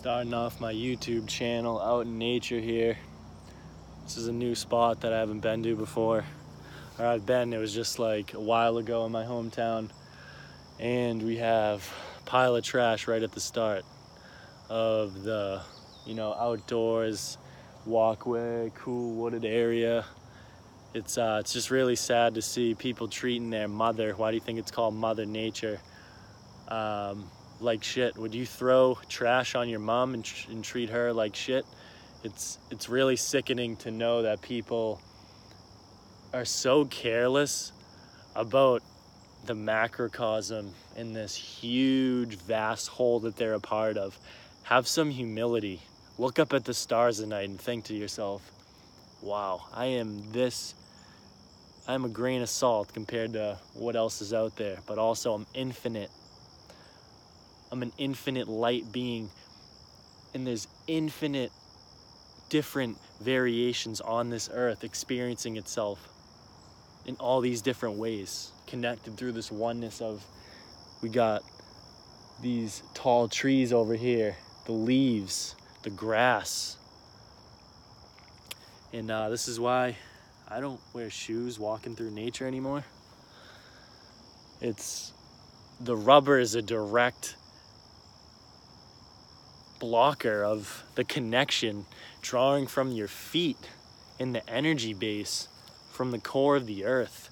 Starting off my YouTube channel out in nature here. This is a new spot that I haven't been to before. Or I've been, it was just like a while ago in my hometown. And we have a pile of trash right at the start of the, outdoors walkway, cool wooded area. It's just really sad to see people treating their mother. Why do you think it's called Mother Nature? Like shit. Would you throw trash on your mom and treat her like shit? It's really sickening to know that people are so careless about the macrocosm in this huge, vast whole that they're a part of. Have some humility. Look up at the stars at night and think to yourself, wow, I am a grain of salt compared to what else is out there, but also I'm infinite. I'm an infinite light being, and there's infinite different variations on this earth experiencing itself in all these different ways, connected through this oneness of, we got these tall trees over here, the leaves, the grass. And this is why I don't wear shoes walking through nature anymore. The rubber is a direct blocker of the connection drawing from your feet in the energy base from the core of the earth.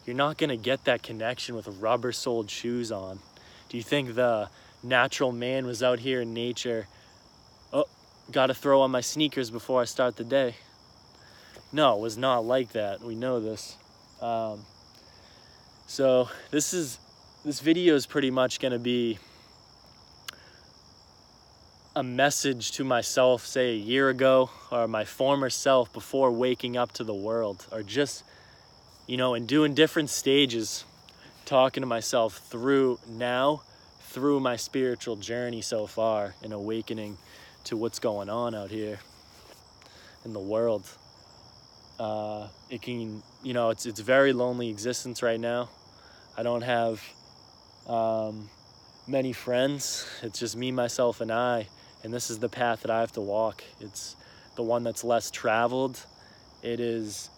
You're not going to get that connection with rubber-soled shoes on. Do you think the natural man was out here in nature, oh, gotta throw on my sneakers before I start the day? No, it was not like that. We know this. So this video is pretty much going to be a message to myself, say a year ago, or my former self before waking up to the world, or just, and doing different stages, talking to myself through my spiritual journey so far and awakening to what's going on out here in the world. It can, it's a very lonely existence right now. I don't have many friends. It's just me, myself, and I. And this is the path that I have to walk. It's the one that's less traveled. It is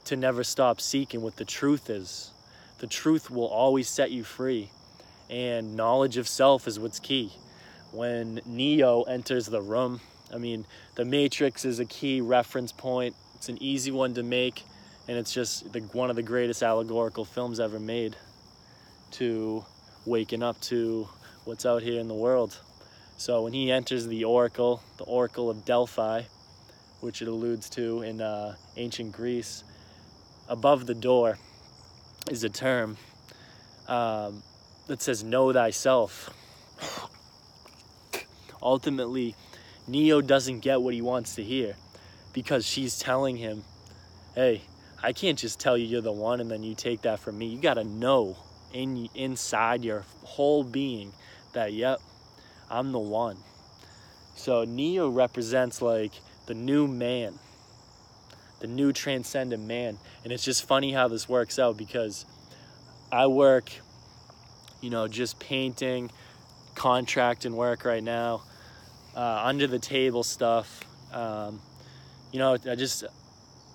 to never stop seeking what the truth is. The truth will always set you free. And knowledge of self is what's key. When Neo enters the room, the Matrix is a key reference point. It's an easy one to make. And it's just one of the greatest allegorical films ever made to waking up to what's out here in the world. So when he enters the Oracle of Delphi, which it alludes to in ancient Greece, above the door is a term that says, know thyself. Ultimately, Neo doesn't get what he wants to hear because she's telling him, hey, I can't just tell you you're the one and then you take that from me. You got to know inside your whole being that, yep, I'm the one. So Neo represents like the new man, the new transcendent man. And it's just funny how this works out because I work, just painting, contracting work right now, under the table stuff.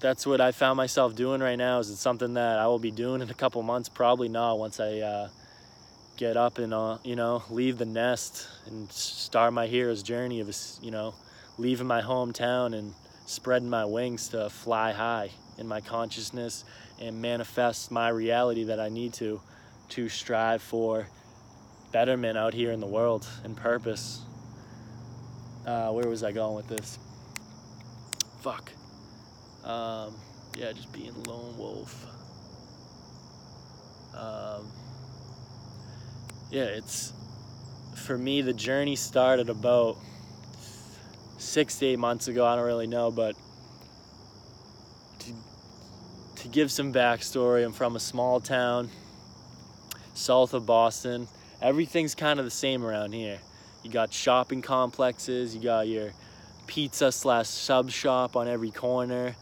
That's what I found myself doing right now. Is it's something that I will be doing in a couple months? Probably not, once I get up and leave the nest and start my hero's journey of leaving my hometown and spreading my wings to fly high in my consciousness and manifest my reality that I need to strive for betterment out here in the world and purpose. Where was I going with this? Fuck. Just being a lone wolf. It's, for me, the journey started about 6 to 8 months ago. I don't really know, but to give some backstory, I'm from a small town south of Boston. Everything's kind of the same around here. You got shopping complexes, you got your pizza/sub shop on every corner.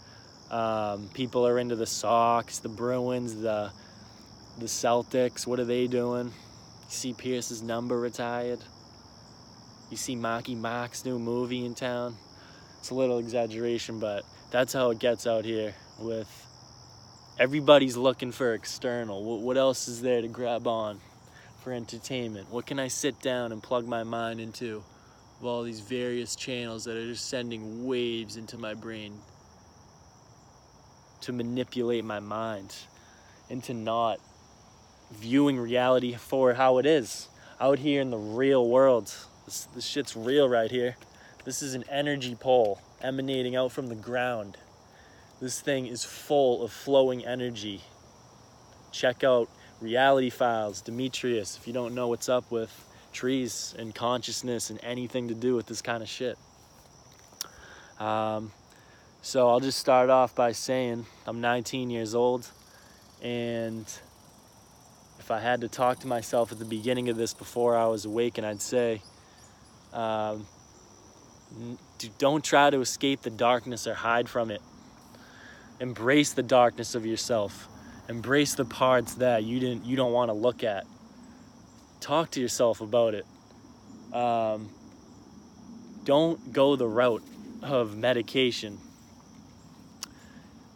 People are into the Sox, the Bruins, the Celtics. What are they doing? See Pierce's number retired. You see Marky Mark's new movie in town. It's a little exaggeration, but that's how it gets out here. With everybody's looking for external. What else is there to grab on for entertainment? What can I sit down and plug my mind into of all these various channels that are just sending waves into my brain to manipulate my mind into not viewing reality for how it is out here in the real world. This shit's real right here. This is an energy pole emanating out from the ground. This thing is full of flowing energy. Check out Reality Files, Demetrius, if you don't know what's up with trees and consciousness and anything to do with this kind of shit. So I'll just start off by saying I'm 19 years old, and if I had to talk to myself at the beginning of this before I was awake, and I'd say, don't try to escape the darkness or hide from it. Embrace the darkness of yourself. Embrace the parts that you don't want to look at. Talk to yourself about it. Don't go the route of medication.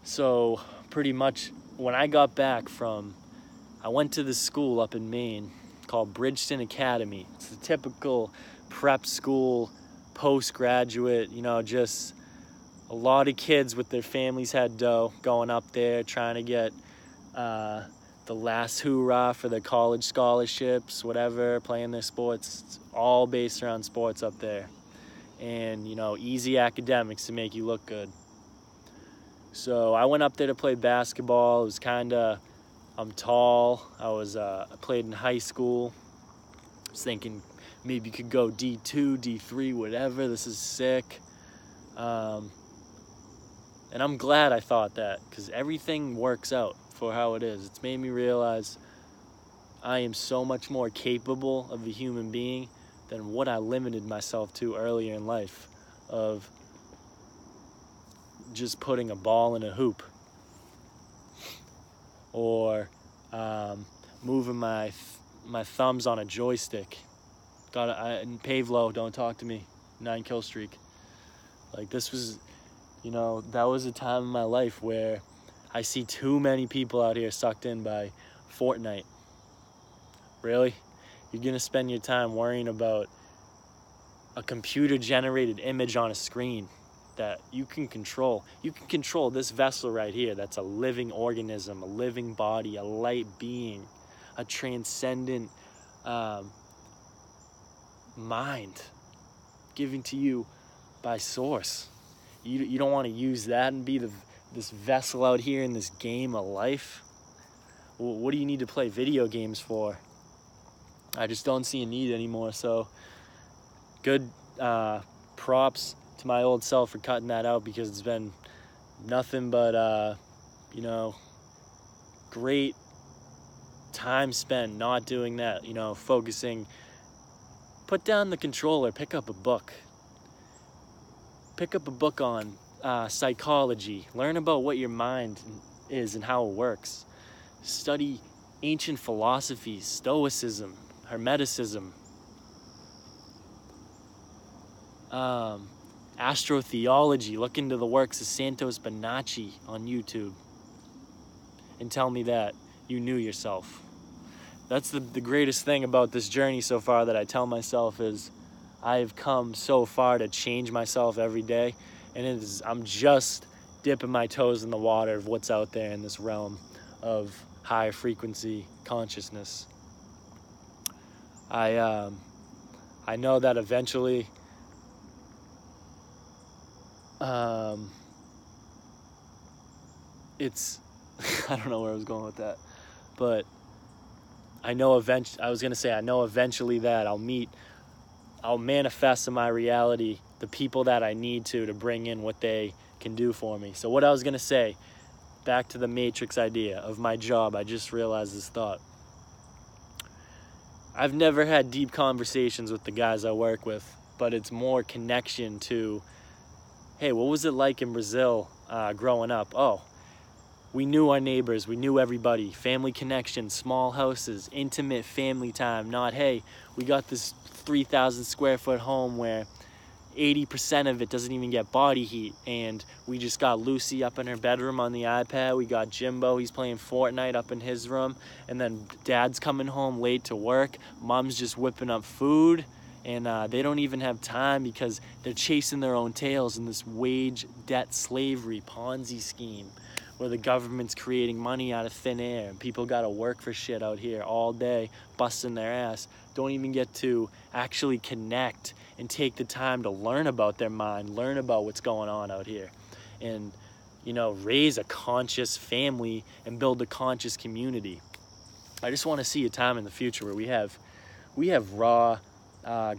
So pretty much when I got back I went to this school up in Maine called Bridgeton Academy. It's the typical prep school, postgraduate, just a lot of kids with their families had dough going up there trying to get the last hoorah for their college scholarships, whatever, playing their sports. It's all based around sports up there. And, easy academics to make you look good. So I went up there to play basketball. It was I'm tall. I played in high school. I was thinking maybe you could go D2, D3, whatever. This is sick. And I'm glad I thought that, because everything works out for how it is. It's made me realize I am so much more capable of a human being than what I limited myself to earlier in life, of just putting a ball in a hoop or moving my thumbs on a joystick. Pave low, don't talk to me. 9 kill streak. Like, this was, that was a time in my life where I see too many people out here sucked in by Fortnite. Really? You're gonna spend your time worrying about a computer-generated image on a screen that you can control. You can control this vessel right here that's a living organism, a living body, a light being, a transcendent mind given to you by source. You don't want to use that and be this vessel out here in this game of life. What do you need to play video games for? I just don't see a need anymore. So good props to my old self for cutting that out, because it's been nothing but great time spent not doing that, focusing. Put down the controller, pick up a book. Pick up a book on psychology. Learn about what your mind is and how it works. Study ancient philosophies, Stoicism, Hermeticism, astrotheology. Look into the works of Santos Bonacci on YouTube and tell me that you knew yourself. That's the greatest thing about this journey so far that I tell myself is I have come so far to change myself every day, and I'm just dipping my toes in the water of what's out there in this realm of higher frequency consciousness. I know that eventually it's I don't know where I was going with that, but I know eventually that I'll manifest in my reality the people that I need to bring in what they can do for me. So what I was gonna say, back to the Matrix idea of my job, I just realized this thought. I've never had deep conversations with the guys I work with, but it's more connection to, hey, what was it like in Brazil growing up? Oh, we knew our neighbors, we knew everybody. Family connection, small houses, intimate family time. Not, hey, we got this 3,000 square foot home where 80% of it doesn't even get body heat, and we just got Lucy up in her bedroom on the iPad. We got Jimbo, he's playing Fortnite up in his room, and then dad's coming home late to work, mom's just whipping up food, and they don't even have time because they're chasing their own tails in this wage debt slavery Ponzi scheme where the government's creating money out of thin air, and people gotta work for shit out here all day, busting their ass, don't even get to actually connect and take the time to learn about their mind, learn about what's going on out here, and, you know, raise a conscious family and build a conscious community. I just want to see a time in the future where we have raw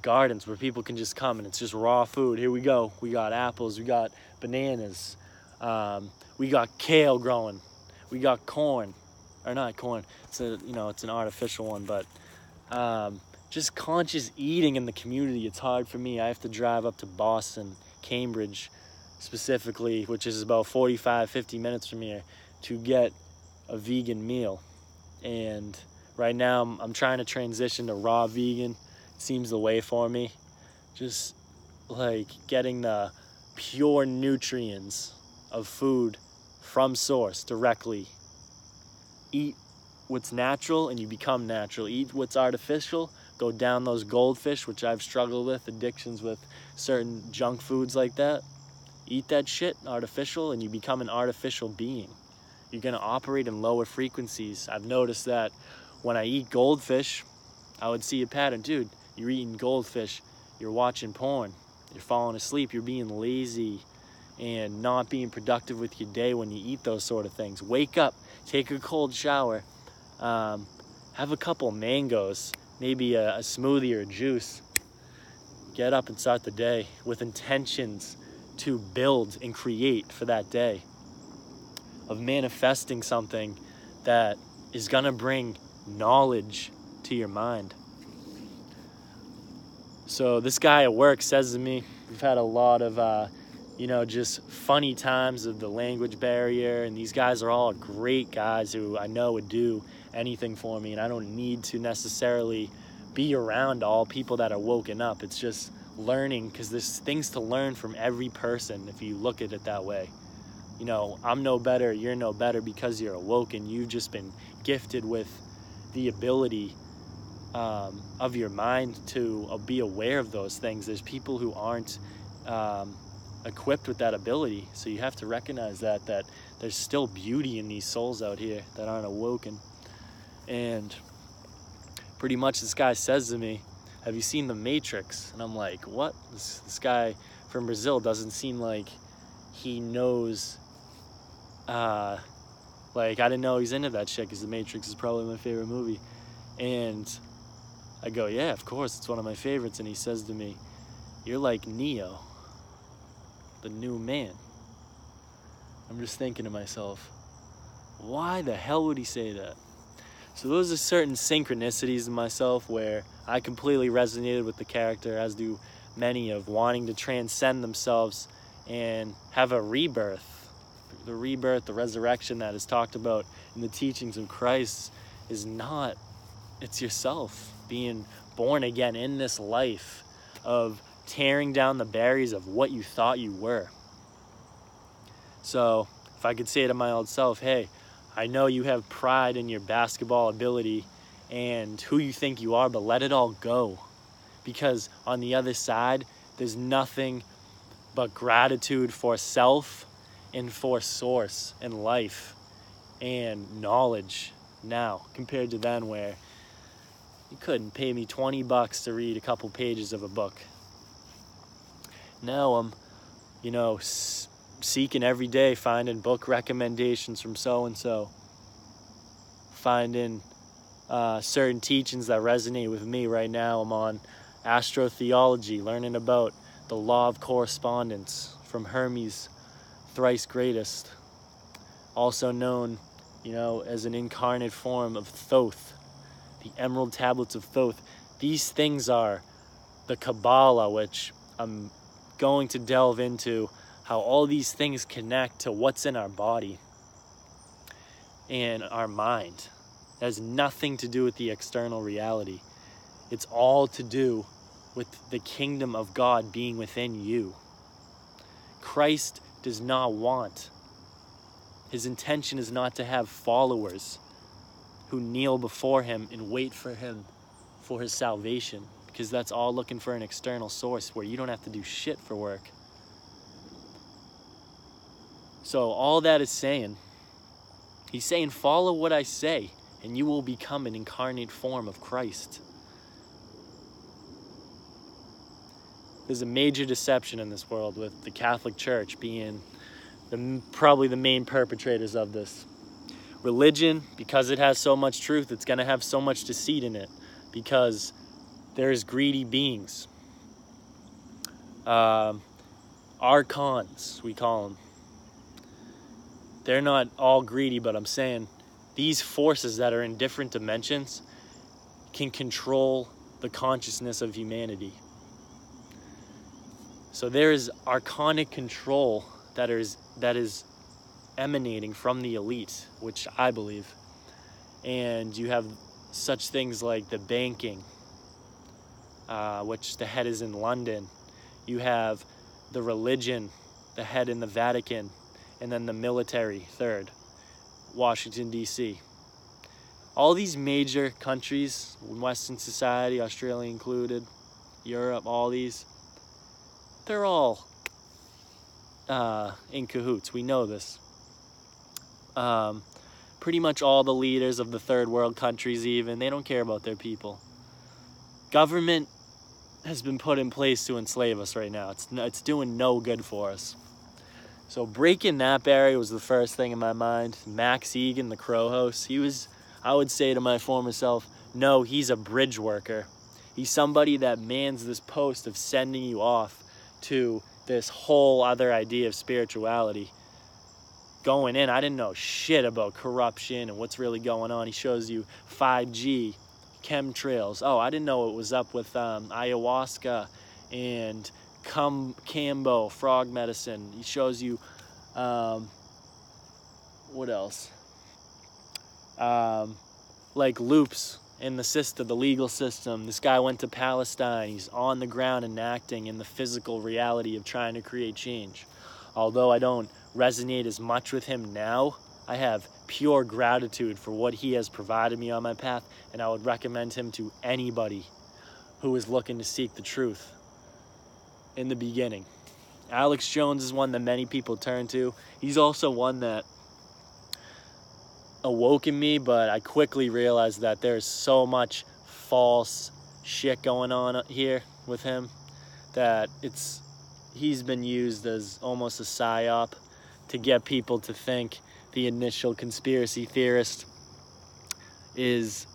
gardens where people can just come and it's just raw food. Here we go. We got apples, we got bananas, we got kale growing, we got corn, or not corn. It's it's an artificial one, but just conscious eating in the community. It's hard for me. I have to drive up to Boston, Cambridge specifically, which is about 45-50 minutes from here, to get a vegan meal. And right now I'm trying to transition to raw vegan. It seems the way for me. Just like getting the pure nutrients of food from source directly. Eat what's natural and you become natural. Eat what's artificial, go down those goldfish, which I've struggled with, addictions with certain junk foods like that. Eat that shit, artificial, and you become an artificial being. You're gonna operate in lower frequencies. I've noticed that when I eat goldfish, I would see a pattern. Dude, you're eating goldfish, you're watching porn, you're falling asleep, you're being lazy and not being productive with your day when you eat those sort of things. Wake up, take a cold shower, have a couple mangoes, maybe a smoothie or a juice. Get up and start the day with intentions to build and create for that day, of manifesting something that is gonna bring knowledge to your mind. So this guy at work says to me, we've had a lot of just funny times of the language barrier, and these guys are all great guys who I know would do anything for me, and I don't need to necessarily be around all people that are woken up. It's just learning, because there's things to learn from every person if you look at it that way. You know, I'm no better, you're no better because you're awoken. You've just been gifted with the ability of your mind to be aware of those things. There's people who aren't equipped with that ability, so you have to recognize that there's still beauty in these souls out here that aren't awoken. And pretty much this guy says to me, have you seen The Matrix? And I'm like, what? This guy from Brazil doesn't seem like he knows, like, I didn't know he's into that shit, because The Matrix is probably my favorite movie. And I go, yeah, of course, it's one of my favorites. And he says to me, you're like Neo, the new man. I'm just thinking to myself, why the hell would he say that? So those are certain synchronicities in myself where I completely resonated with the character, as do many, of wanting to transcend themselves and have a rebirth. The rebirth, the resurrection that is talked about in the teachings of Christ is not, it's yourself being born again in this life, of tearing down the barriers of what you thought you were. So if I could say to my old self, hey, I know you have pride in your basketball ability and who you think you are, but let it all go. Because on the other side, there's nothing but gratitude for self and for source and life and knowledge now, compared to then, where you couldn't pay me $20 to read a couple pages of a book. Now I'm, seeking every day, finding book recommendations from so-and-so, finding certain teachings that resonate with me. Right now I'm on astrotheology, learning about the law of correspondence from Hermes Thrice Greatest, also known, as an incarnate form of Thoth, the Emerald Tablets of Thoth. These things are the Kabbalah, which I'm going to delve into how all these things connect to what's in our body. and our mind. It has nothing to do with the external reality. It's all to do with the kingdom of God being within you. Christ does not want, his intention is not to have followers who kneel before him and wait for him for his salvation, because that's all looking for an external source where you don't have to do shit for work. So all that is saying, he's saying, follow what I say, and you will become an incarnate form of Christ. There's a major deception in this world with the Catholic Church being probably the main perpetrators of this. Religion, because it has so much truth, it's going to have so much deceit in it, because there's greedy beings. Archons, we call them. They're not all greedy, but I'm saying these forces that are in different dimensions can control the consciousness of humanity. So there is archonic control that is emanating from the elite, which I believe. And you have such things like the banking, which the head is in London. You have the religion, the head in the Vatican, and then the military, third, Washington, D.C. All these major countries, Western society, Australia included, Europe, all these, they're all in cahoots. We know this. Pretty much all the leaders of the third world countries even, they don't care about their people. Government has been put in place to enslave us right now. It's doing no good for us. So breaking that barrier was the first thing in my mind. Max Egan, the Crow host, I would say to my former self, no, he's a bridge worker. He's somebody that mans this post of sending you off to this whole other idea of spirituality. Going in, I didn't know shit about corruption and what's really going on. He shows you 5G, chemtrails. Oh, I didn't know it was up with ayahuasca and Cambo, frog medicine. He shows you, what else? Like loops in the system, the legal system. This guy went to Palestine. He's on the ground enacting in the physical reality of trying to create change. Although I don't resonate as much with him now, I have pure gratitude for what he has provided me on my path, and I would recommend him to anybody who is looking to seek the truth in the beginning. Alex Jones is one that many people turn to. He's also one that awoke in me, but I quickly realized that there's so much false shit going on here with him that he's been used as almost a psyop to get people to think the initial conspiracy theorist is,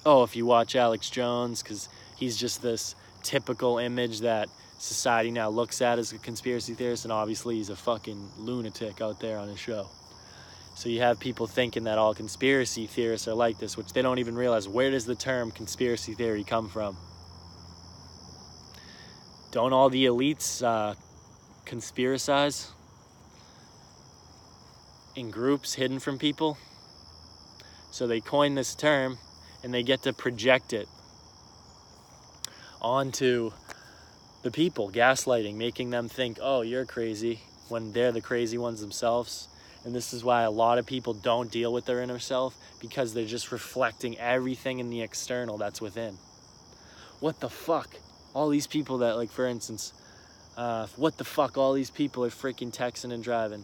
oh, if you watch Alex Jones, because he's just this typical image that society now looks at as a conspiracy theorist, and obviously he's a fucking lunatic out there on his show. So you have people thinking that all conspiracy theorists are like this, which they don't even realize, where does the term conspiracy theory come from? Don't all the elites conspiracize in groups hidden from people? So they coin this term and they get to project it onto the people, gaslighting, making them think, oh, you're crazy, when they're the crazy ones themselves. And this is why a lot of people don't deal with their inner self, because they're just reflecting everything in the external that's within. What the fuck? All these people that, like, for instance, what the fuck? All these people are freaking texting and driving.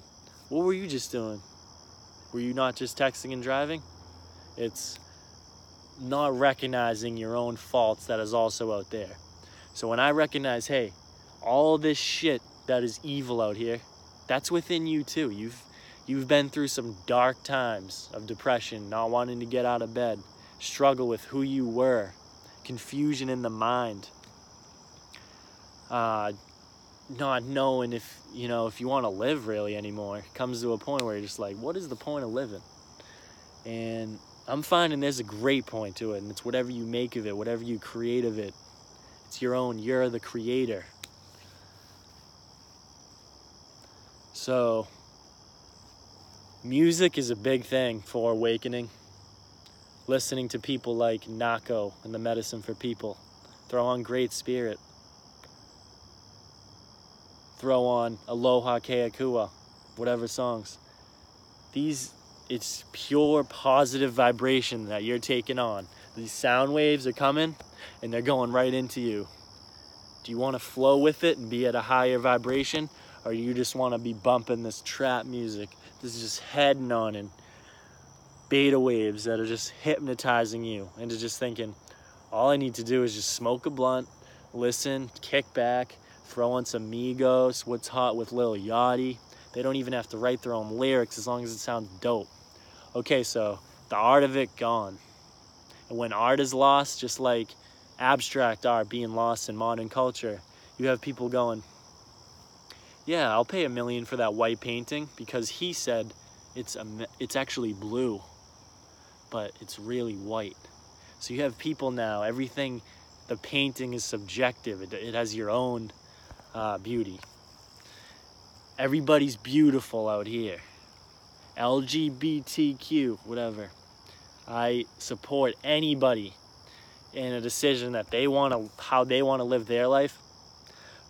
What were you just doing? Were you not just texting and driving? It's not recognizing your own faults that is also out there. So when I recognize, hey, all this shit that is evil out here, that's within you too. You've been through some dark times of depression, not wanting to get out of bed, struggle with who you were, confusion in the mind, not knowing if you want to live really anymore. It comes to a point where you're just like, what is the point of living? And I'm finding there's a great point to it, and it's whatever you make of it, whatever you create of it. It's your own, you're the creator. So Music is a big thing for awakening. Listening to people like Nako and the Medicine for People. Throw on Great Spirit. Throw on Aloha Keakua, whatever songs. It's pure positive vibration that you're taking on. These sound waves are coming and they're going right into you. Do you want to flow with it and be at a higher vibration? Or you just want to be bumping this trap music? This is just heading on and beta waves that are just hypnotizing you into just thinking, all I need to do is just smoke a blunt, listen, kick back, throw on some Migos, What's Hot with Lil Yachty. They don't even have to write their own lyrics as long as it sounds dope. Okay, so the art of it gone. And when art is lost, just like abstract art being lost in modern culture, you have people going, yeah, I'll pay $1 million for that white painting because he said it's actually blue, but it's really white. So you have people now, everything, the painting is subjective. It has your own beauty. Everybody's beautiful out here. LGBTQ, whatever. I support anybody in a decision that how they want to live their life.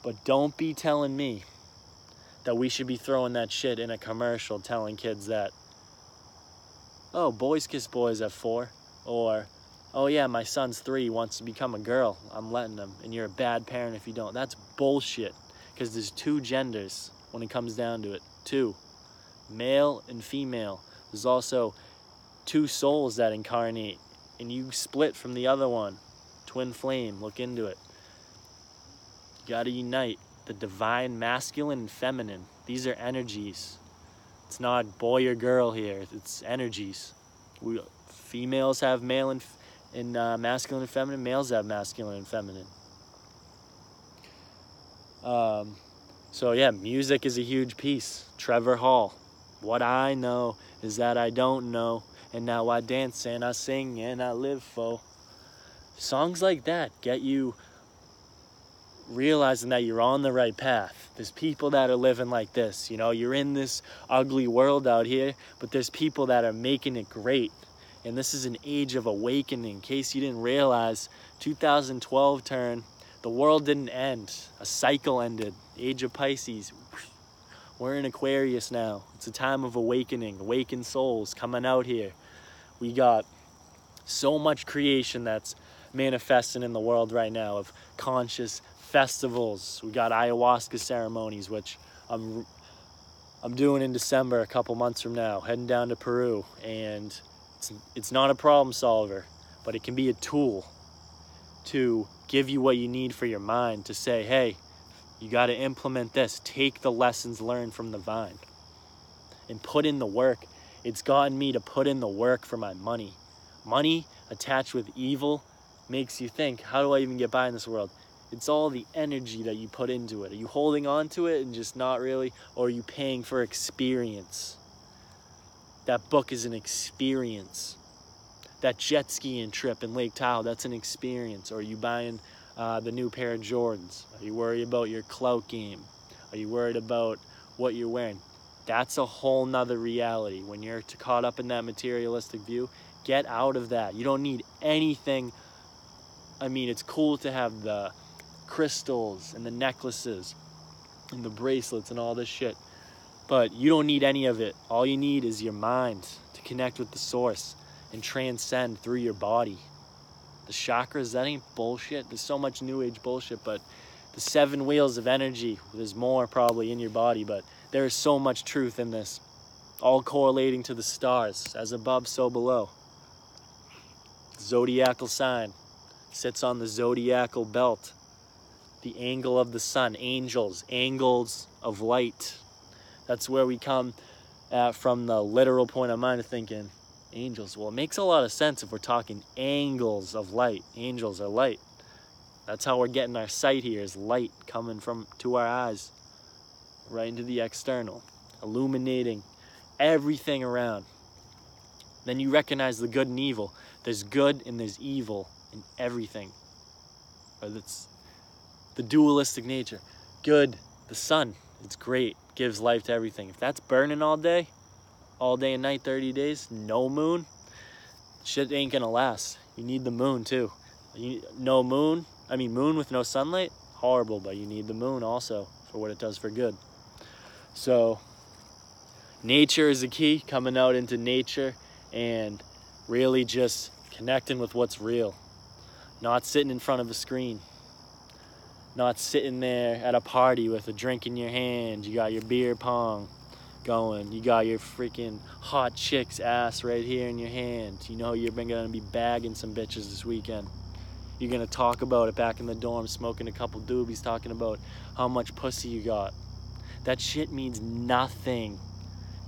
But don't be telling me that we should be throwing that shit in a commercial telling kids that, oh, boys kiss boys at 4. Or, oh yeah, my son's 3, wants to become a girl. I'm letting him. And you're a bad parent if you don't. That's bullshit. Because there's 2 genders when it comes down to it. 2. Male and female. There's also 2 souls that incarnate. And you split from the other one. Twin flame. Look into it. You gotta unite. The divine masculine and feminine. These are energies. It's not boy or girl here. It's energies. Females have male and masculine and feminine. Males have masculine and feminine. So yeah, music is a huge piece. Trevor Hall. What I know is that I don't know. And now I dance and I sing and I live for. Songs like that get you realizing that you're on the right path. There's people that are living like this. You know, you're in this ugly world out here, but there's people that are making it great. And this is an age of awakening. In case you didn't realize, 2012 turn, the world didn't end. A cycle ended. Age of Pisces. We're in Aquarius now. It's a time of awakening. Awakened souls coming out here. We got so much creation that's manifesting in the world right now of conscious festivals. We got ayahuasca ceremonies, which I'm doing in December, a couple months from now, heading down to Peru. And it's not a problem solver, but it can be a tool to give you what you need for your mind to say, hey, you got to implement this. Take the lessons learned from the vine and put in the work. It's gotten me to put in the work for my money. Money attached with evil makes you think, how do I even get by in this world? It's all the energy that you put into it. Are you holding on to it and just not really? Or are you paying for experience? That book is an experience. That jet skiing trip in Lake Tahoe, that's an experience. Or are you buying the new pair of Jordans? Are you worried about your clout game? Are you worried about what you're wearing? That's a whole nother reality. When you're caught up in that materialistic view, get out of that. You don't need anything. I mean, it's cool to have the crystals and the necklaces and the bracelets and all this shit, but you don't need any of it. All you need is your mind to connect with the source and transcend through your body. The chakras, that ain't bullshit. There's so much new age bullshit, but the 7 wheels of energy, there's more probably in your body, but there is so much truth in this, all correlating to the stars. As above, so below. Zodiacal sign sits on the zodiacal belt. The angle of the sun, angels, angles of light. That's where we come from the literal point of mind of thinking, angels. Well, it makes a lot of sense if we're talking angles of light. Angels are light. That's how we're getting our sight here, is light coming from to our eyes, right into the external, illuminating everything around. Then you recognize the good and evil. There's good and there's evil in everything. Or that's the dualistic nature. Good, the sun, it's great, gives life to everything. If that's burning all day, all day and night, 30 days, no moon, shit ain't gonna last. You need the moon too. Moon with no sunlight, horrible, but you need the moon also for what it does for good. So nature is the key, coming out into nature and really just connecting with what's real. Not sitting in front of a screen. Not sitting there at a party with a drink in your hand. You got your beer pong going. You got your freaking hot chick's ass right here in your hand. You know you're gonna be bagging some bitches this weekend. You're gonna talk about it back in the dorm, smoking a couple doobies, talking about how much pussy you got. That shit means nothing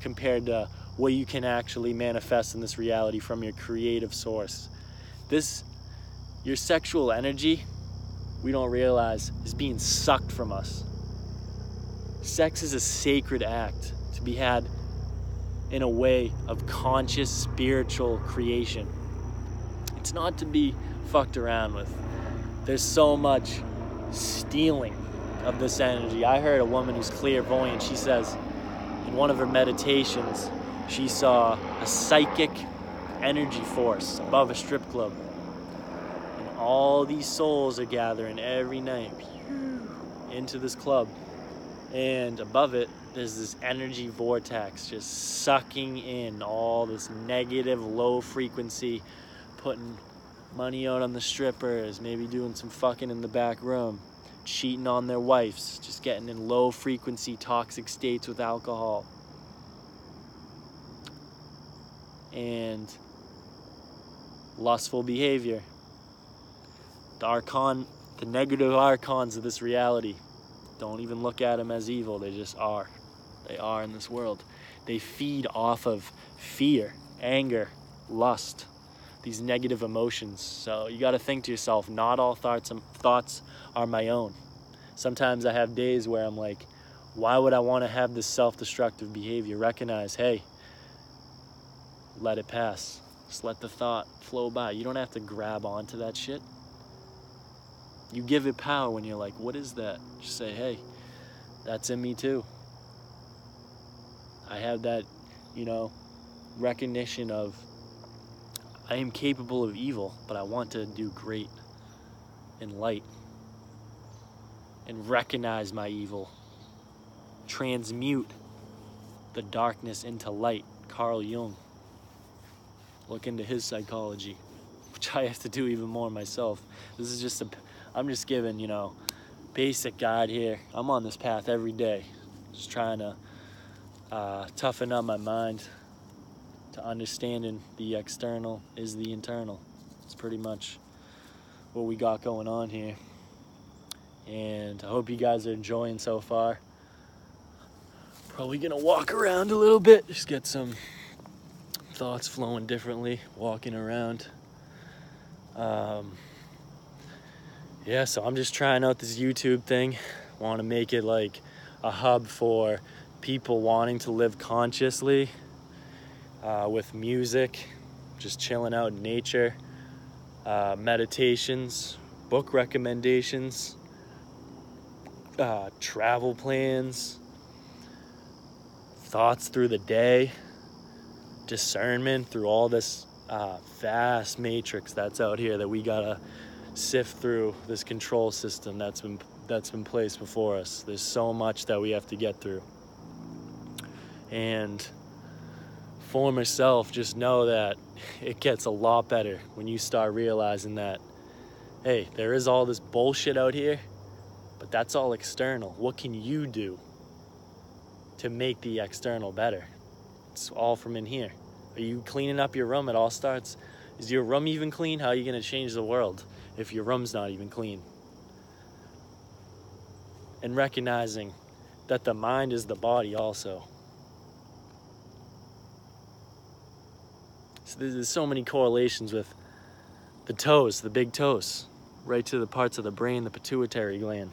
compared to what you can actually manifest in this reality from your creative source. Your sexual energy, we don't realize, is being sucked from us. Sex is a sacred act to be had in a way of conscious spiritual creation. It's not to be fucked around with. There's so much stealing of this energy. I heard a woman who's clairvoyant, she says in one of her meditations, she saw a psychic energy force above a strip club. And all these souls are gathering every night into this club. And above it, there's this energy vortex just sucking in all this negative, low frequency, putting money out on the strippers, maybe doing some fucking in the back room, cheating on their wives, just getting in low frequency, toxic states with alcohol. And lustful behavior. The negative archons of this reality. Don't even look at them as evil, they just are. They are in this world. They feed off of fear, anger, lust, these negative emotions. So you got to think to yourself, not all thoughts are my own. Sometimes I have days where I'm like, why would I want to have this self-destructive behavior? Recognize, hey, let it pass. Just let the thought flow by. You don't have to grab onto that shit. You give it power when you're like, what is that? Just say, hey, that's in me too. I have that, recognition of I am capable of evil, but I want to do great in light. And recognize my evil. Transmute the darkness into light. Carl Jung. Look into his psychology, which I have to do even more myself. This is I'm just giving, basic guide here. I'm on this path every day, just trying to toughen up my mind to understanding the external is the internal. It's pretty much what we got going on here. And I hope you guys are enjoying so far. Probably gonna walk around a little bit, just get some thoughts flowing differently, walking around. So I'm just trying out this YouTube thing. Want to make it like a hub for people wanting to live consciously, with music, just chilling out in nature, meditations, book recommendations, travel plans, thoughts through the day, discernment through all this vast matrix that's out here that we gotta sift through, this control system that's been placed before us. There's so much that we have to get through. And former self, just know that it gets a lot better when you start realizing that, hey, there is all this bullshit out here, but that's all external. What can you do to make the external better? It's all from in here. Are you cleaning up your room? It all starts. Is your room even clean? How are you going to change the world if your room's not even clean? And recognizing that the mind is the body also. So there's so many correlations with the toes, the big toes, right to the parts of the brain, the pituitary gland.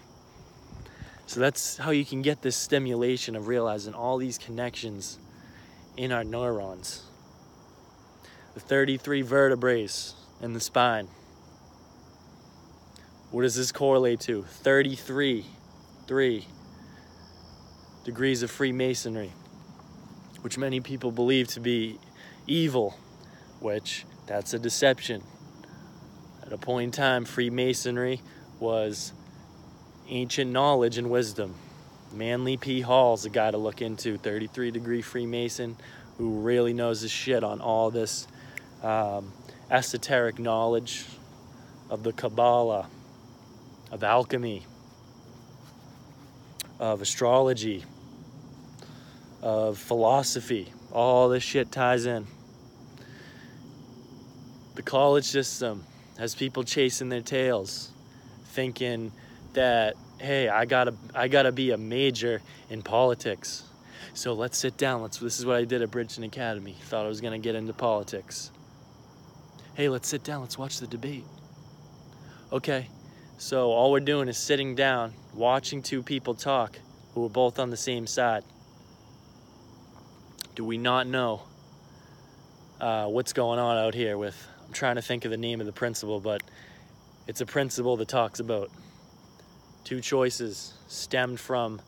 So that's how you can get this stimulation of realizing all these connections in our neurons. The 33 vertebrae in the spine. What does this correlate to? 33 degrees of Freemasonry. which many people believe to be evil, which that's a deception. At a point in time, Freemasonry was ancient knowledge and wisdom. Manly P. Hall's a guy to look into, 33-degree Freemason, who really knows his shit on all this esoteric knowledge of the Kabbalah, of alchemy, of astrology, of philosophy. All this shit ties in. The college system has people chasing their tails, thinking that, hey, I gotta be a major in politics. So let's sit down. This is what I did at Bridgeton Academy. Thought I was gonna get into politics. Hey, let's sit down. Let's watch the debate. Okay, so all we're doing is sitting down, watching two people talk who are both on the same side. Do we not know what's going on out here with, I'm trying to think of the name of the principle, but it's a principle that talks about two choices stemmed from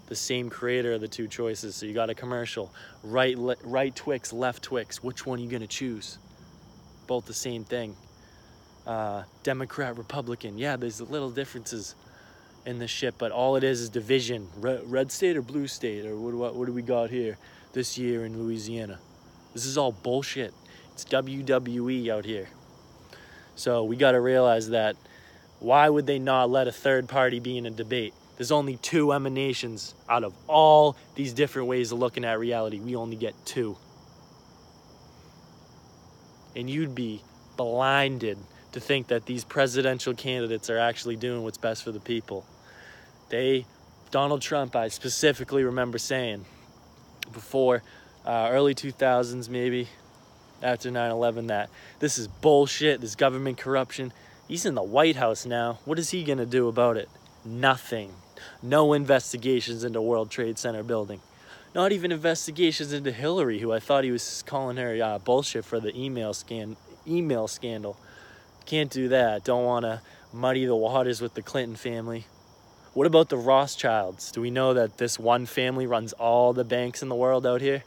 the same creator of the two choices. So you got a commercial, right Twix, left Twix. Which one are you gonna choose? Both the same thing. Democrat, Republican. Yeah, there's little differences in this shit, but all it is division. Red state or blue state, or what do we got here this year in Louisiana? This is all bullshit. It's WWE out here. So we got to realize that. Why would they not let a third party be in a debate? There's only two emanations out of all these different ways of looking at reality. We only get two. And you'd be blinded to think that these presidential candidates are actually doing what's best for the people. Donald Trump, I specifically remember saying before early 2000s, maybe after 9/11, that this is bullshit, this government corruption. He's in the White House now. What is he going to do about it? Nothing. No investigations into World Trade Center building. Not even investigations into Hillary, who I thought he was calling her bullshit for the email scandal. Can't do that. Don't want to muddy the waters with the Clinton family. What about the Rothschilds? Do we know that this one family runs all the banks in the world out here?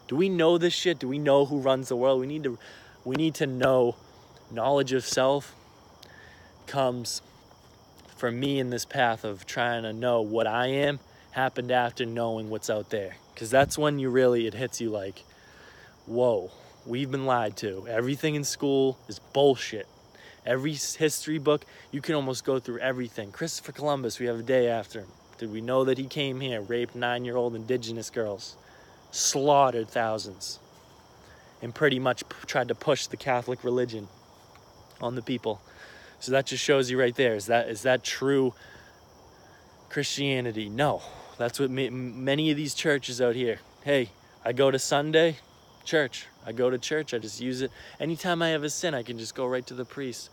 Do we know this shit? Do we know who runs the world? We need to know. Knowledge of self comes for me in this path of trying to know what I am happened after knowing what's out there. Because that's when it hits you like, whoa, we've been lied to. Everything in school is bullshit. Every history book, you can almost go through everything. Christopher Columbus, we have a day after him. Did we know that he came here, raped 9-year-old indigenous girls, slaughtered thousands, and pretty much tried to push the Catholic religion on the people? So that just shows you right there. Is that true Christianity? No. That's what many of these churches out here. Hey, I go to Sunday church. I go to church. I just use it. Anytime I have a sin, I can just go right to the priest.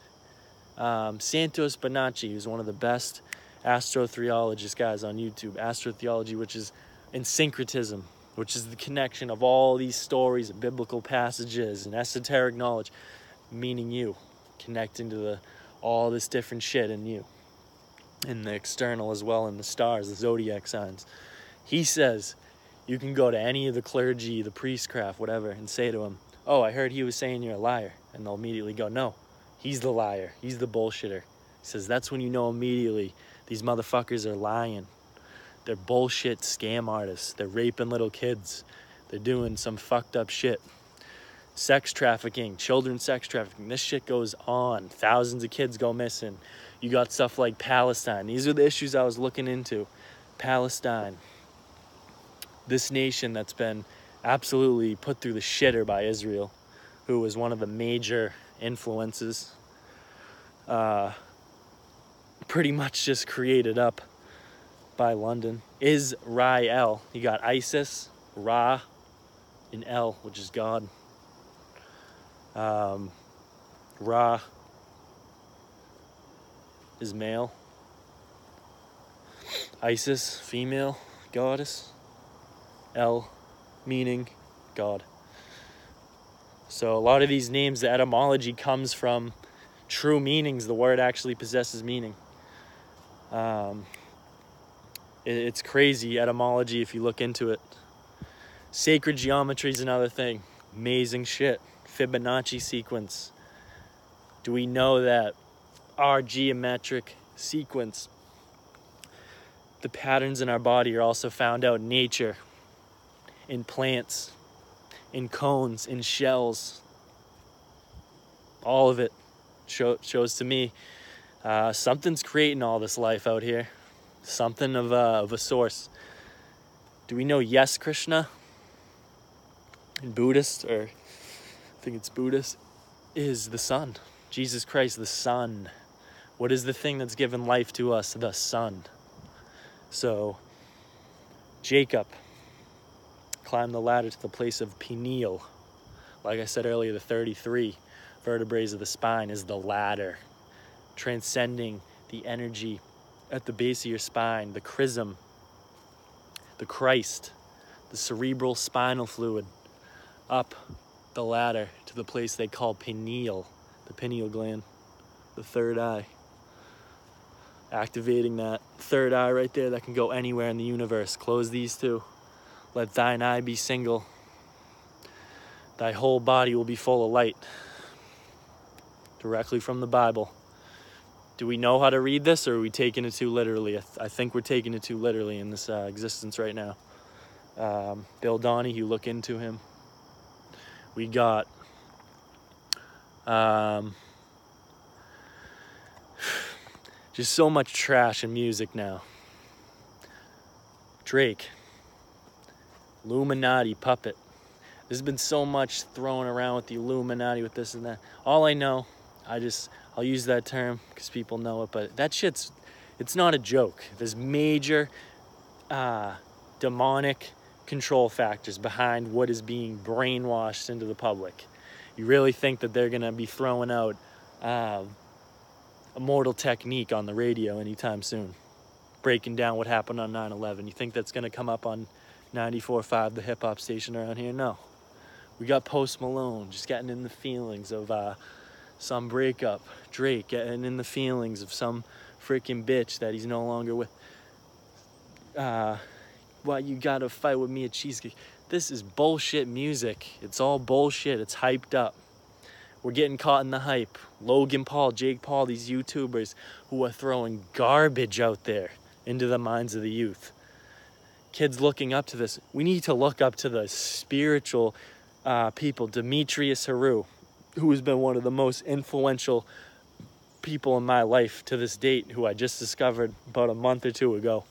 Santos Bonacci, who's one of the best astrotheologist guys on YouTube. Astrotheology, which is in syncretism, which is the connection of all these stories and biblical passages and esoteric knowledge, meaning you, connecting to all this different shit in you, in the external as well, in the stars, the zodiac signs. He says you can go to any of the clergy, the priestcraft, whatever, and say to him, oh, I heard he was saying you're a liar. And they'll immediately go, no, he's the liar. He's the bullshitter. He says that's when you know immediately these motherfuckers are lying. They're bullshit scam artists. They're raping little kids. They're doing some fucked up shit. Sex trafficking, children sex trafficking. This shit goes on. Thousands of kids go missing. You got stuff like Palestine. These are the issues I was looking into. Palestine. This nation that's been absolutely put through the shitter by Israel, who was one of the major influences. Pretty much just created up by London. Israel. You got ISIS, Ra, and El, which is God. Ra is male. Isis, female goddess. El, meaning God. So a lot of these names, the etymology comes from true meanings. The word actually possesses meaning. It's crazy etymology if you look into it. Sacred geometry is another thing. Amazing shit. Fibonacci sequence. Do we know that our geometric sequence, the patterns in our body, are also found out in nature, in plants, in cones, in shells? All of it shows to me something's creating all this life out here. Something of a source. Do we know yes Krishna in Buddhist, or I think it's Buddhist, is the sun. Jesus Christ, the sun. What is the thing that's given life to us? The sun. So Jacob climbed the ladder to the place of pineal. Like I said earlier, the 33 vertebrae of the spine is the ladder, transcending the energy at the base of your spine, the chrism, the Christ, the cerebral spinal fluid, up the ladder to the place they call pineal, the pineal gland, the third eye. Activating that third eye right there that can go anywhere in the universe. Close these two. Let thine eye be single. Thy whole body will be full of light. Directly from the Bible. Do we know how to read this, or are we taking it too literally? I think we're taking it too literally in this existence right now. Bill Donahue, look into him. We got just so much trash in music now. Drake, Illuminati puppet. There's been so much thrown around with the Illuminati, with this and that. All I know, I'll use that term because people know it, but that shit's, it's not a joke. There's major demonic control factors behind what is being brainwashed into the public. You really think that they're gonna be throwing out Immortal Technique on the radio anytime soon, breaking down what happened on 9/11? You think that's gonna come up on 94.5, the hip hop station around here? No. We got Post Malone just getting in the feelings of some breakup. Drake getting in the feelings of some freaking bitch that he's no longer with. Why you gotta fight with me at cheesecake? This is bullshit music. It's all bullshit. It's hyped up. We're getting caught in the hype. Logan Paul, Jake Paul, these YouTubers who are throwing garbage out there into the minds of the youth. Kids looking up to this. We need to look up to the spiritual people. Demetrius Haru, who has been one of the most influential people in my life to this date, who I just discovered about a month or two ago,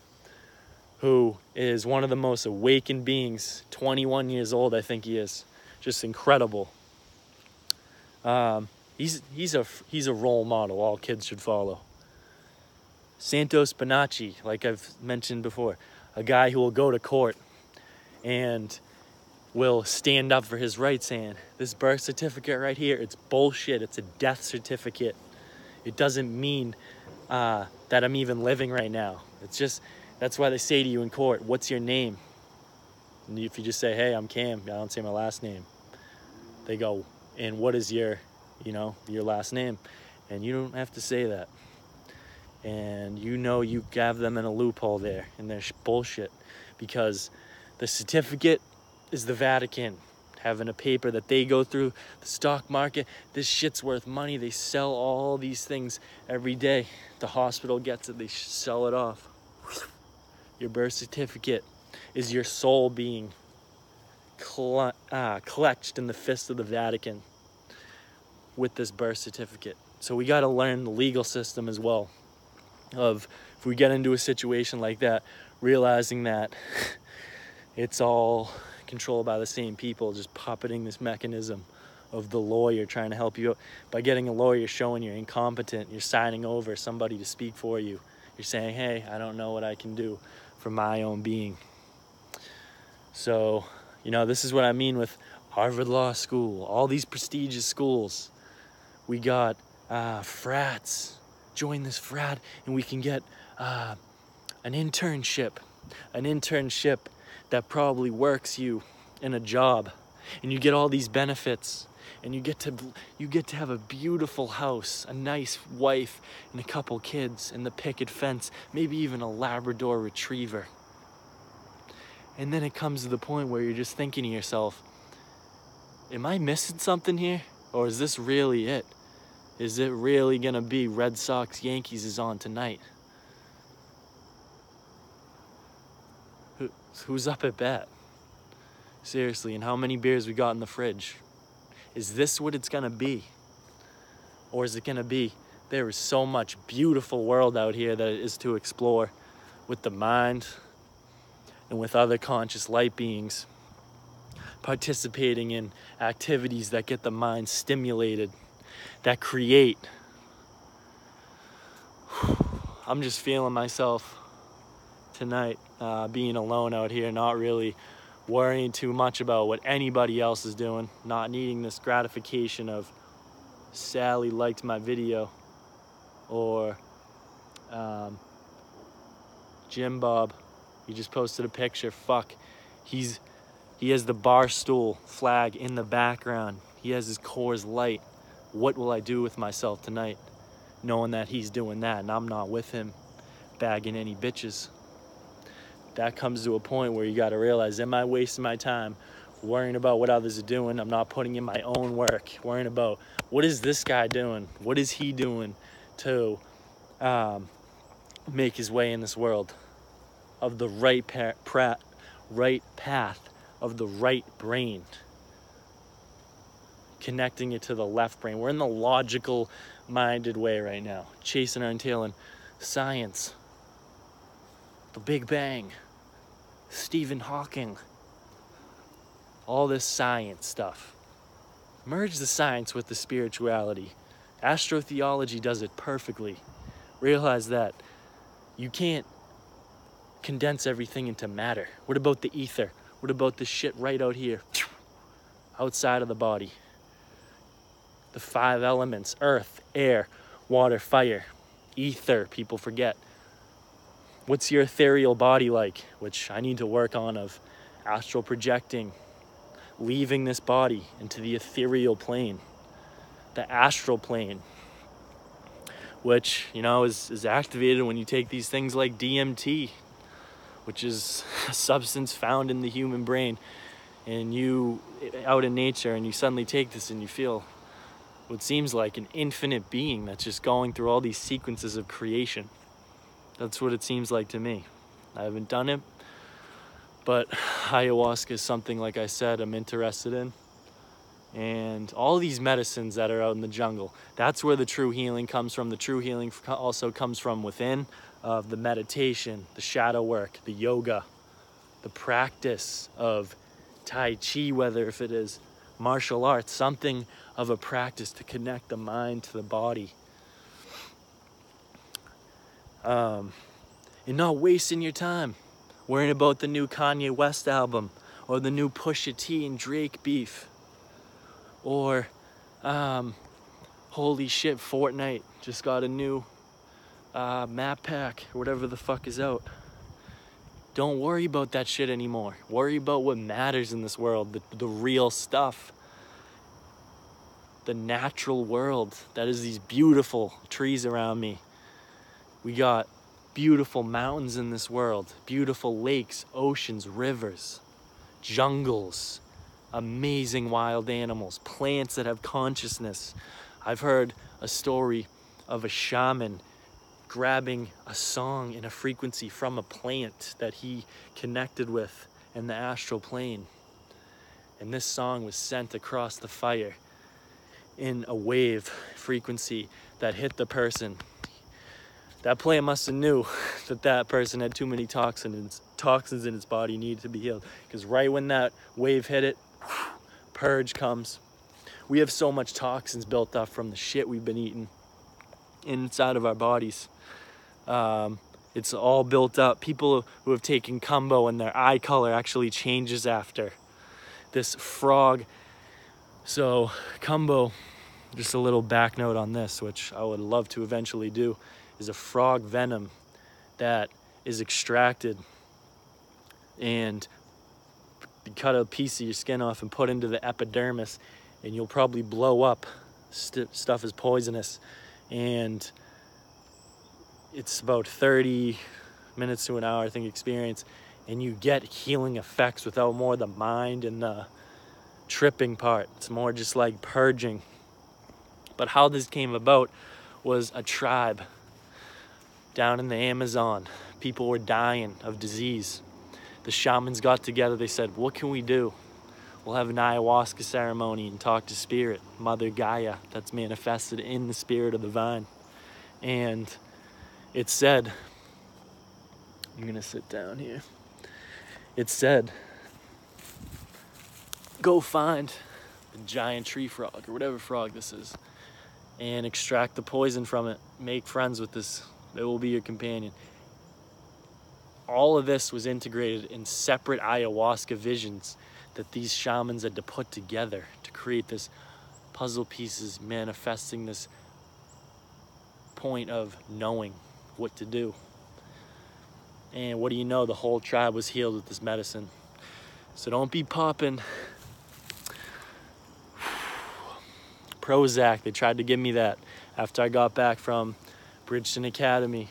who is one of the most awakened beings, 21 years old, I think he is. Just incredible. He's a role model all kids should follow. Santos Bonacci, like I've mentioned before, a guy who will go to court and will stand up for his rights, saying, this birth certificate right here, it's bullshit. It's a death certificate. It doesn't mean that I'm even living right now. It's just, that's why they say to you in court, what's your name? And if you just say, hey, I'm Cam, I don't say my last name. They go, and what is your last name? And you don't have to say that. And you have them in a loophole there, and they're bullshit, because the certificate is the Vatican having a paper that they go through the stock market. This shit's worth money. They sell all these things every day. The hospital gets it, they sell it off. Your birth certificate is your soul being clutched in the fist of the Vatican with this birth certificate. So we got to learn the legal system as well, of if we get into a situation like that, realizing that it's all controlled by the same people, just puppeting this mechanism of the lawyer trying to help you out. By getting a lawyer showing you're incompetent, you're signing over somebody to speak for you. You're saying, hey, I don't know what I can do for my own being. So, this is what I mean with Harvard Law School, all these prestigious schools. We got frats. Join this frat and we can get an internship that probably works you in a job, and you get all these benefits, and you get to have a beautiful house, a nice wife, and a couple kids, and the picket fence, maybe even a Labrador retriever. And then it comes to the point where you're just thinking to yourself, am I missing something here? Or is this really it? Is it really gonna be Red Sox Yankees is on tonight? Who's up at bat? Seriously, and how many beers we got in the fridge? Is this what it's gonna be? Or is it gonna be, there is so much beautiful world out here that is to explore with the mind and with other conscious light beings, participating in activities that get the mind stimulated, that create. I'm just feeling myself tonight, being alone out here, not really worrying too much about what anybody else is doing, not needing this gratification of Sally liked my video, or Jim Bob, he just posted a picture. Fuck, he has the Barstool flag in the background. He has his Coors Light. What will I do with myself tonight, knowing that he's doing that and I'm not with him bagging any bitches? That comes to a point where you got to realize, am I wasting my time worrying about what others are doing? I'm not putting in my own work, worrying about what is this guy doing? What is he doing to make his way in this world of the right path of the right brain, connecting it to the left brain. We're in the logical minded way right now, chasing our tail in science, the Big Bang, Stephen Hawking, all this science stuff. Merge the science with the spirituality. Astrotheology does it perfectly. Realize that you can't condense everything into matter. What about the ether? What about the shit right out here, outside of the body? The 5 elements: earth, air, water, fire, ether. People forget. What's your ethereal body like? Which I need to work on, of astral projecting, leaving this body into the ethereal plane, the astral plane, which, you know, is activated when you take these things like DMT, which is a substance found in the human brain, and you out in nature, and you suddenly take this and you feel what seems like an infinite being that's just going through all these sequences of creation. That's what it seems like to me. I haven't done it, but ayahuasca is something, like I said, I'm interested in. And all these medicines that are out in the jungle, that's where the true healing comes from. The true healing also comes from within, of the meditation, the shadow work, the yoga, the practice of Tai Chi, whether if it is martial arts, something of a practice to connect the mind to the body. And not wasting your time worrying about the new Kanye West album, or the new Pusha T and Drake beef, or holy shit, Fortnite just got a new map pack, or whatever the fuck is out. Don't worry about that shit anymore. Worry about what matters in this world, the real stuff, the natural world. That is these beautiful trees around me. We got beautiful mountains in this world, beautiful lakes, oceans, rivers, jungles, amazing wild animals, plants that have consciousness. I've heard a story of a shaman grabbing a song in a frequency from a plant that he connected with in the astral plane. And this song was sent across the fire in a wave frequency that hit the person. That plant must have knew that that person had too many toxins in his body, needed to be healed. Because right when that wave hit it, purge comes. We have so much toxins built up from the shit we've been eating inside of our bodies. It's all built up. People who have taken Kumbo and their eye color actually changes after this frog. So Kumbo, just a little back note on this, which I would love to eventually do, is a frog venom that is extracted, and you cut a piece of your skin off and put into the epidermis, and you'll probably blow up. Stuff is poisonous, and it's about 30 minutes to an hour, I think, experience, and you get healing effects without more the mind and the tripping part. It's more just like purging. But how this came about was a tribe down in the Amazon. People were dying of disease. The shamans got together. They said, what can we do? We'll have an ayahuasca ceremony and talk to spirit, Mother Gaia, that's manifested in the spirit of the vine. And it said, I'm gonna sit down here. It said, go find a giant tree frog or whatever frog this is and extract the poison from it. Make friends with this. It will be your companion. All of this was integrated in separate ayahuasca visions that these shamans had to put together to create this puzzle pieces manifesting this point of knowing what to do. And what do you know? The whole tribe was healed with this medicine. So don't be popping Prozac. They tried to give me that after I got back from Bridgeton Academy,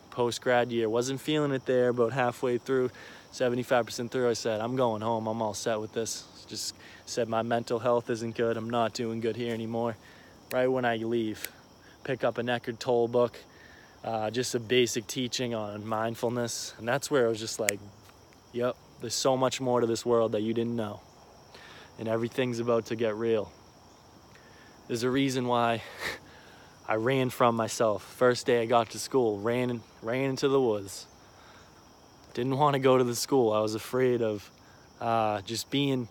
post-grad year. Wasn't feeling it there, about halfway through, 75% through, I said, I'm going home. I'm all set with this. Just said my mental health isn't good. I'm not doing good here anymore. Right when I leave, pick up an Eckhart Tolle book, just a basic teaching on mindfulness. And that's where I was just like, yep, there's so much more to this world that you didn't know. And everything's about to get real. There's a reason why I ran from myself. First day I got to school, ran into the woods. Didn't want to go to the school. I was afraid of just being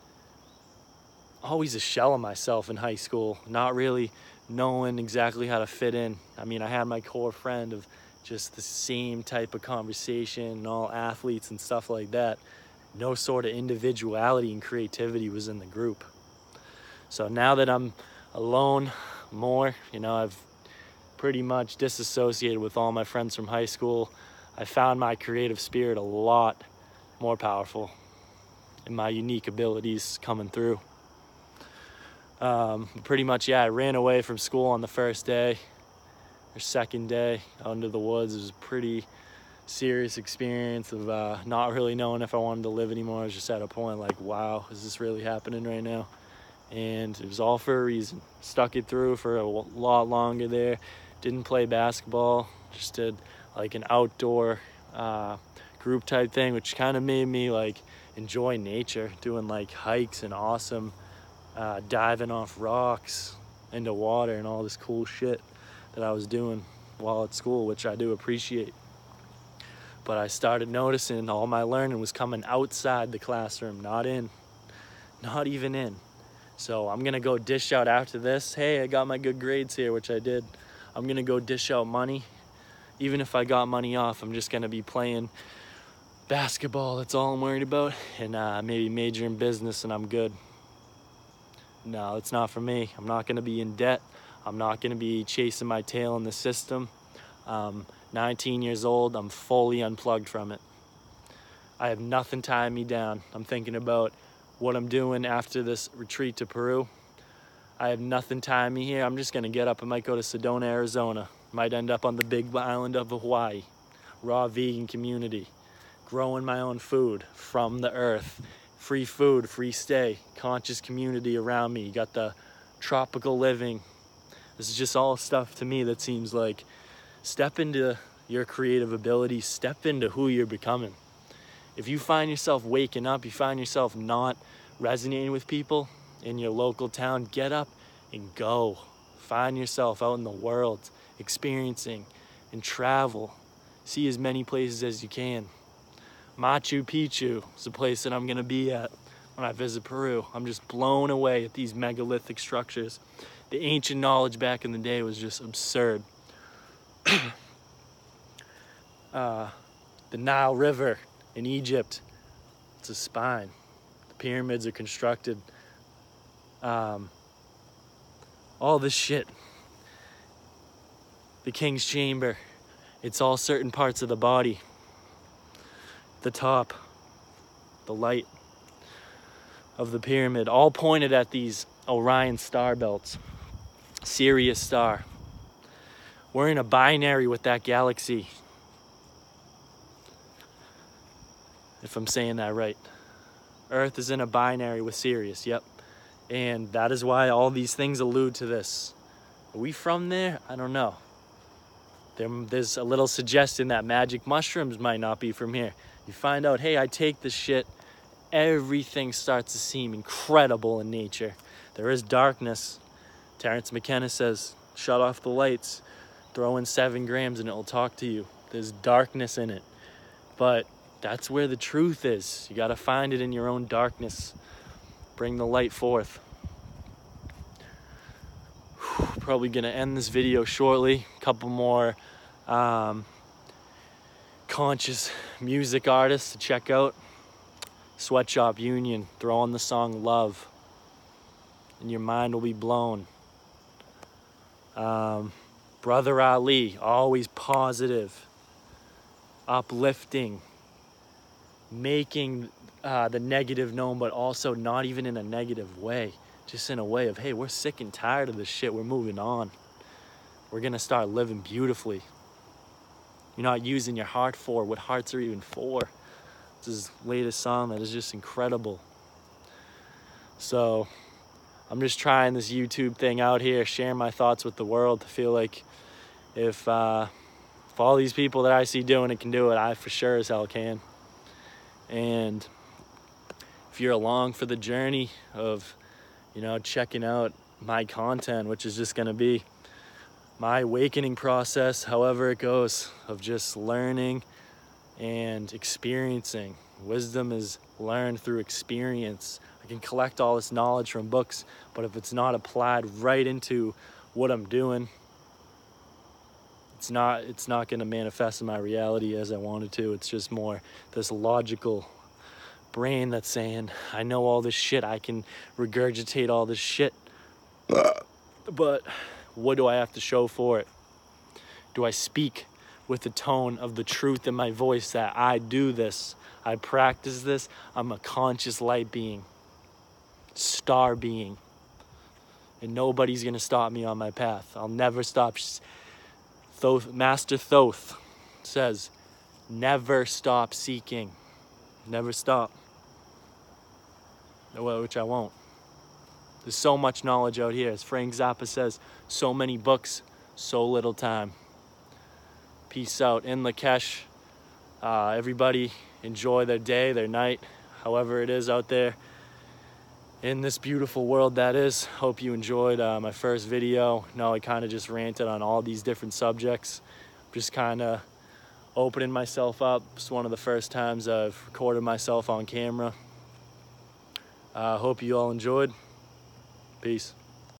always a shell of myself in high school, not really knowing exactly how to fit in. I mean, I had my core friend of just the same type of conversation and all athletes and stuff like that. No sort of individuality and creativity was in the group. So now that I'm alone more, you know, I've pretty much disassociated with all my friends from high school. I found my creative spirit a lot more powerful and my unique abilities coming through. Pretty much, yeah, I ran away from school on the first day or second day out into the woods. It was a pretty serious experience of not really knowing if I wanted to live anymore. I was just at a point like, wow, is this really happening right now? And it was all for a reason. Stuck it through for a lot longer there. Didn't play basketball, just did like an outdoor group type thing, which kind of made me like enjoy nature, doing like hikes and awesome diving off rocks into water and all this cool shit that I was doing while at school, which I do appreciate. But I started noticing all my learning was coming outside the classroom, not even in. So I'm gonna go dish out after this. Hey, I got my good grades here, which I did. I'm gonna go dish out money. Even if I got money off, I'm just gonna be playing basketball. That's all I'm worried about. And maybe major in business and I'm good. No, it's not for me. I'm not gonna be in debt. I'm not gonna be chasing my tail in the system. 19 years old, I'm fully unplugged from it. I have nothing tying me down. I'm thinking about what I'm doing after this retreat to Peru. I have nothing tying me here. I'm just gonna get up. I might go to Sedona, Arizona. Might end up on the big island of Hawaii. Raw vegan community. Growing my own food from the earth. Free food, free stay. Conscious community around me. You got the tropical living. This is just all stuff to me that seems like step into your creative ability. Step into who you're becoming. If you find yourself waking up, you find yourself not resonating with people in your local town, get up and go. Find yourself out in the world, experiencing and travel. See as many places as you can. Machu Picchu is the place that I'm gonna be at when I visit Peru. I'm just blown away at these megalithic structures. The ancient knowledge back in the day was just absurd. The Nile River in Egypt, it's a spine. The pyramids are constructed. All this shit. The King's Chamber, it's all certain parts of the body. The top, the light of the pyramid, all pointed at these Orion star belts. Sirius star. We're in a binary with that galaxy. if I'm saying that right. Earth is in a binary with Sirius, yep. And that is why all these things allude to this. Are we from there? I don't know. There's a little suggestion that magic mushrooms might not be from here. You find out, hey, I take this shit, everything starts to seem incredible in nature. There is darkness. Terrence McKenna says, shut off the lights, throw in 7 grams and it'll talk to you. There's darkness in it. But that's where the truth is. You gotta find it in your own darkness. Bring the light forth. Probably gonna end this video shortly. A couple more conscious music artists to check out. Sweatshop Union, throw on the song Love, and your mind will be blown. Brother Ali, always positive, uplifting, making the negative known, but also not even in a negative way. Just in a way of, hey, we're sick and tired of this shit. We're moving on. We're gonna start living beautifully. You're not using your heart for what hearts are even for. This is his latest song that is just incredible. So I'm just trying this YouTube thing out here, sharing my thoughts with the world. I feel like if all these people that I see doing it can do it, I for sure as hell can. And if you're along for the journey of, you know, checking out my content, which is just gonna be my awakening process, however it goes, of just learning and experiencing. Wisdom is learned through experience. I can collect all this knowledge from books, but if it's not applied right into what I'm doing, it's not gonna manifest in my reality as I wanted to. It's just more this logical brain that's saying, I know all this shit, I can regurgitate all this shit, but what do I have to show for it? Do I speak with the tone of the truth in my voice that I do this, I practice this, I'm a conscious light being, star being, and nobody's gonna stop me on my path. I'll never stop. Master Thoth says, never stop seeking. Never stop. Which I won't. There's so much knowledge out here. As Frank Zappa says, so many books, so little time. Peace out. In Lakesh. Everybody enjoy their day, their night, however it is out there in this beautiful world that is. Hope you enjoyed my first video. No, I kind of just ranted on all these different subjects. Just kind of opening myself up. It's one of the first times I've recorded myself on camera. Hope you all enjoyed. Peace.